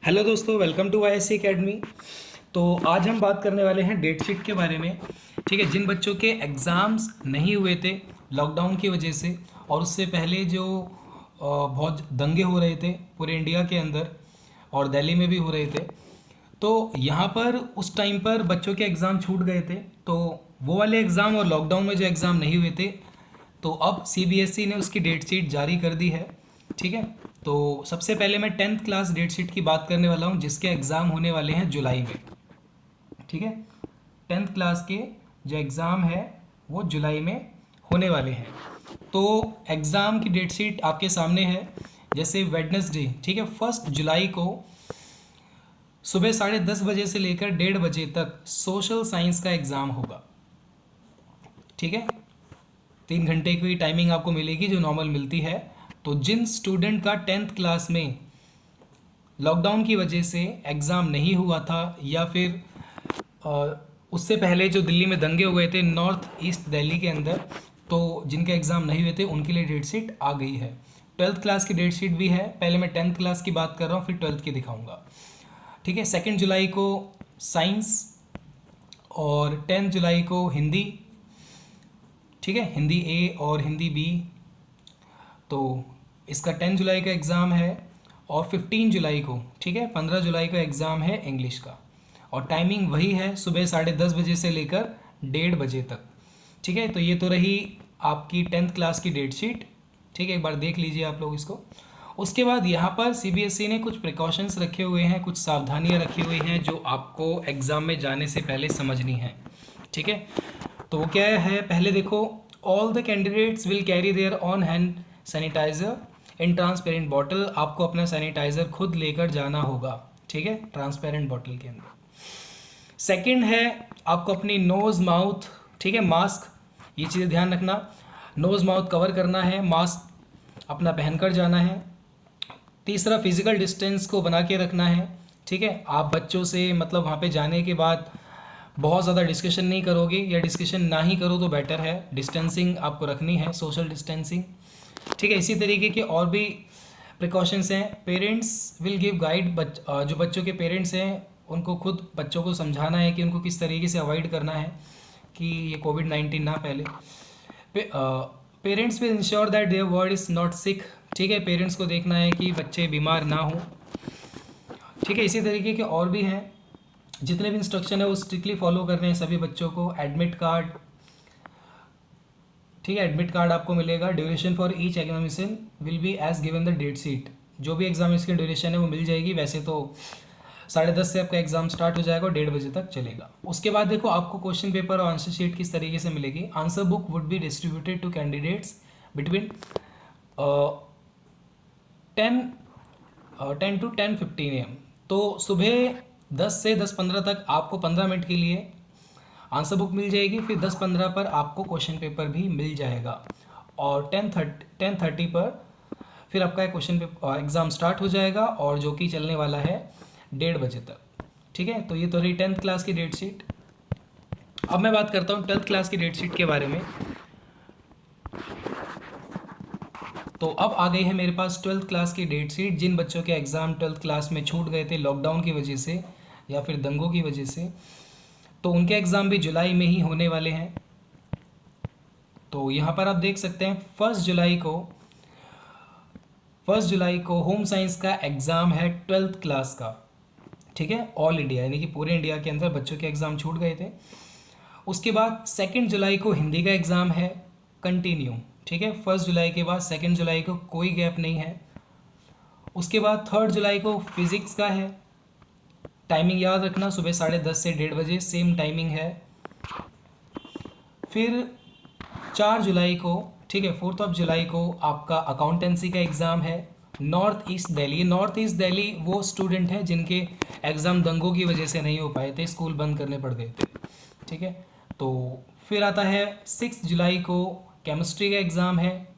Hello दोस्तों, welcome to ISC academy. तो आज हम बात करने वाले हैं डेट शीट के बारे में। ठीक है, जिन बच्चों के एग्ज़ाम्स नहीं हुए थे लॉकडाउन की वजह से, और उससे पहले जो बहुत दंगे हो रहे थे पूरे इंडिया के अंदर और दिल्ली में भी हो रहे थे, तो यहाँ पर उस टाइम पर बच्चों के एग्ज़ाम छूट गए थे। तो वो वाले एग्ज़ाम और लॉकडाउन में जो एग्ज़ाम नहीं हुए थे, तो अब CBSE ने उसकी डेट शीट जारी कर दी है। ठीक है, तो सबसे पहले मैं 10th क्लास डेट शीट की बात करने वाला हूँ, जिसके एग्ज़ाम होने वाले हैं जुलाई में। ठीक है, 10th क्लास के जो एग्ज़ाम है वो जुलाई में होने वाले हैं। तो एग्ज़ाम की डेट शीट आपके सामने है। जैसे वेडनेसडे, ठीक है, 1 जुलाई को सुबह 10:30 बजे से लेकर 1:30 बजे तक सोशल साइंस का एग्ज़ाम होगा। ठीक है, 3 घंटे की टाइमिंग आपको मिलेगी जो नॉर्मल मिलती है। तो जिन स्टूडेंट का 10th क्लास में लॉकडाउन की वजह से एग्ज़ाम नहीं हुआ था, या फिर उससे पहले जो दिल्ली में दंगे हुए थे नॉर्थ ईस्ट दिल्ली के अंदर, तो जिनके एग्ज़ाम नहीं हुए थे उनके लिए डेट शीट आ गई है। 12th क्लास की डेट शीट भी है। पहले मैं 10th क्लास की बात कर रहा हूँ, फिर 12th की दिखाऊंगा। ठीक है, 2 जुलाई को साइंस और 10 जुलाई को हिंदी। ठीक है, हिंदी ए और हिंदी बी। तो इसका 10 जुलाई का एग्ज़ाम है। और 15 जुलाई को, ठीक है, 15 जुलाई का एग्ज़ाम है इंग्लिश का। और टाइमिंग वही है, सुबह 10:30 बजे से लेकर 1:30 बजे तक। ठीक है, तो ये तो रही आपकी 10th क्लास की डेट शीट। ठीक है, एक बार देख लीजिए आप लोग इसको। उसके बाद यहाँ पर CBSE ने कुछ प्रिकॉशंस रखे हुए हैं, कुछ सावधानियाँ रखी हुई हैं जो आपको एग्ज़ाम में जाने से पहले समझनी है। ठीक है, तो वो क्या है, पहले देखो, all the candidates will carry their own hand sanitiser in transparent bottle. आपको अपना सैनिटाइज़र खुद लेकर जाना होगा। ठीक है, ट्रांसपेरेंट बॉटल के अंदर। सेकंड है, आपको अपनी नोज़ माउथ, ठीक है, मास्क, ये चीज़ें ध्यान रखना। नोज़ माउथ कवर करना है, मास्क अपना पहनकर जाना है। तीसरा, फिजिकल डिस्टेंस को बना के रखना है। ठीक है, आप बच्चों से मतलब वहाँ पे जाने के बाद बहुत ज़्यादा डिस्कशन नहीं करोगे, या डिस्कशन ना ही करो तो बेटर है। डिस्टेंसिंग आपको रखनी है, सोशल डिस्टेंसिंग। ठीक है, इसी तरीके के और भी प्रिकॉशंस हैं। Parents will give guide. जो बच्चों के पेरेंट्स हैं उनको खुद बच्चों को समझाना है कि उनको किस तरीके से अवॉइड करना है कि ये कोविड-19 ना फैले। Parents will ensure that their ward is not sick. ठीक है, पेरेंट्स को देखना है कि बच्चे बीमार ना हो। ठीक है, इसी तरीके के और भी हैं। जितने भी इंस्ट्रक्शन है वो स्ट्रिक्टली फॉलो करने हैं सभी बच्चों को। एडमिट कार्ड, ठीक है, एडमिट कार्ड आपको मिलेगा। Duration for each examination will be as given the date sheet. जो भी एग्जामिनेशन की ड्यूरेशन है वो मिल जाएगी। वैसे तो 10:30 से आपका एग्जाम स्टार्ट हो जाएगा और 1:30 बजे तक चलेगा। उसके बाद देखो, आपको क्वेश्चन पेपर और आंसर शीट किस तरीके से मिलेगी। Answer book would be distributed to candidates between 10 to 10:15 AM। तो सुबह 10 से 10:15 तक आपको 15 मिनट के लिए आंसर बुक मिल जाएगी। फिर 10:15 पर आपको क्वेश्चन पेपर भी मिल जाएगा। और 10:30 पर फिर आपका क्वेश्चन पेपर एग्ज़ाम स्टार्ट हो जाएगा, और जो कि चलने वाला है 1:30 बजे तक। ठीक है, तो ये तो रही 10th क्लास की डेट शीट। अब मैं बात करता हूँ 12th क्लास की डेट शीट के बारे में। तो अब आ गई है मेरे पास 12th क्लास की डेट शीट। जिन बच्चों के एग्ज़ाम 12th क्लास में छूट गए थे लॉकडाउन की वजह से या फिर दंगों की वजह से, तो उनके एग्ज़ाम भी जुलाई में ही होने वाले हैं। तो यहाँ पर आप देख सकते हैं 1 जुलाई को होम साइंस का एग्ज़ाम है 12th क्लास का। ठीक है, ऑल इंडिया यानी कि पूरे इंडिया के अंदर बच्चों के एग्ज़ाम छूट गए थे। उसके बाद 2 जुलाई को हिंदी का एग्ज़ाम है कंटिन्यू। ठीक है, 1 जुलाई के बाद 2 जुलाई को कोई गैप नहीं है। उसके बाद 3 जुलाई को फिज़िक्स का है। टाइमिंग याद रखना, सुबह 10:30 से 1:30 सेम टाइमिंग है। फिर 4 जुलाई को, ठीक है, 4 जुलाई को आपका अकाउंटेंसी का एग्ज़ाम है north east Delhi. North east Delhi वो स्टूडेंट हैं जिनके एग्ज़ाम दंगों की वजह से नहीं हो पाए थे, स्कूल बंद करने पड़ गए थे। ठीक है, तो फिर आता है 6 जुलाई को केमिस्ट्री का एग्ज़ाम है,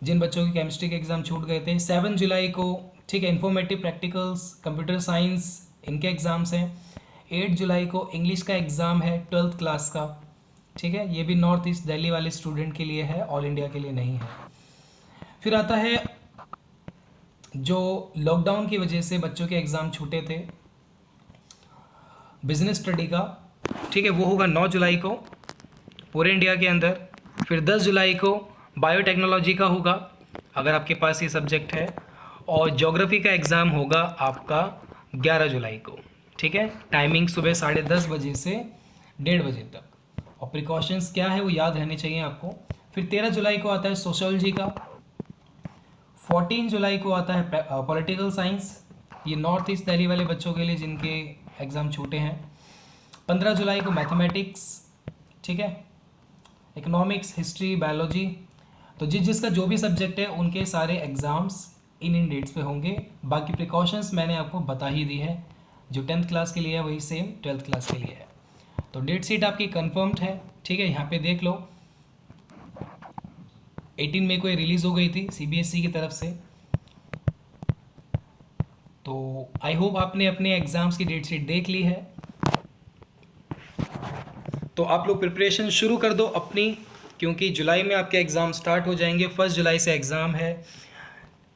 जिन बच्चों के केमिस्ट्री के एग्ज़ाम छूट गए थे। 7 जुलाई को, ठीक है, इंफॉर्मेटिव प्रैक्टिकल्स कंप्यूटर साइंस इनके एग्ज़ाम्स हैं। 8 जुलाई को इंग्लिश का एग्ज़ाम है 12th क्लास का। ठीक है, ये भी नॉर्थ ईस्ट दिल्ली वाले स्टूडेंट के लिए है, ऑल इंडिया के लिए नहीं है। फिर आता है जो लॉकडाउन की वजह से बच्चों के एग्ज़ाम छूटे थे बिजनेस स्टडी का, ठीक है, वो होगा 9 जुलाई को पूरे इंडिया के अंदर। फिर 10 जुलाई को बायोटेक्नोलॉजी का होगा अगर आपके पास ये सब्जेक्ट है, और ज्योग्राफी का एग्ज़ाम होगा आपका 11 जुलाई को, ठीक है। टाइमिंग सुबह 10:30 बजे से 1:30 बजे तक, और प्रिकॉशंस क्या है वो याद रहने चाहिए आपको। फिर 13 जुलाई को आता है सोशियोलॉजी का, 14 जुलाई को आता है पॉलिटिकल साइंस, ये नॉर्थ ईस्ट दिल्ली वाले बच्चों के लिए जिनके एग्ज़ाम छूटे हैं। 15 जुलाई को मैथमेटिक्स, ठीक है, इकोनॉमिक्स, हिस्ट्री, बायोलॉजी, तो जिसका जो भी सब्जेक्ट है उनके सारे एग्ज़ाम्स इन डेट्स पे होंगे। बाकी प्रिकॉशंस मैंने आपको बता ही दी है, जो 10th क्लास के लिए है वही सेम 12th क्लास के लिए है। तो डेट शीट आपकी कंफर्म्ड है, ठीक है, यहाँ पे देख लो 18 मई को ये रिलीज़ हो गई थी CBSE की तरफ से। तो आई होप आपने अपने एग्ज़ाम्स की डेट शीट देख ली है। तो आप लोग प्रिपरेशन शुरू कर दो अपनी, क्योंकि जुलाई में आपके एग्ज़ाम स्टार्ट हो जाएंगे। 1 जुलाई से एग्ज़ाम है,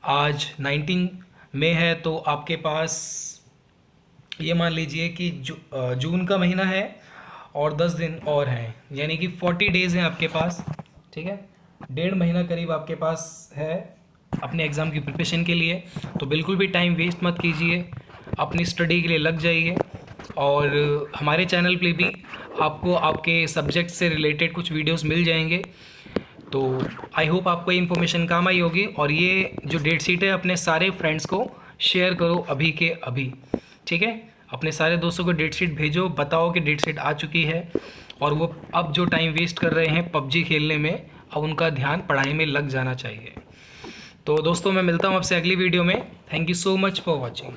आज 19 मई है, तो आपके पास ये मान लीजिए कि जून का महीना है और 10 दिन और हैं, यानी कि 40 डेज़ हैं आपके पास, ठीक है। 1.5 महीना करीब आपके पास है अपने एग्ज़ाम की प्रिपरेशन के लिए। तो बिल्कुल भी टाइम वेस्ट मत कीजिए, अपनी स्टडी के लिए लग जाइए। और हमारे चैनल पे भी आपको आपके सब्जेक्ट से रिलेटेड कुछ वीडियोस मिल जाएंगे। तो आई होप आपको ये इन्फॉर्मेशन काम आई होगी, और ये जो डेट शीट है अपने सारे फ्रेंड्स को शेयर करो अभी के अभी, ठीक है। अपने सारे दोस्तों को डेट शीट भेजो, बताओ कि डेट शीट आ चुकी है, और वो अब जो टाइम वेस्ट कर रहे हैं PUBG खेलने में, अब उनका ध्यान पढ़ाई में लग जाना चाहिए। तो दोस्तों मैं मिलता हूँ आपसे अगली वीडियो में। Thank you so much for watching.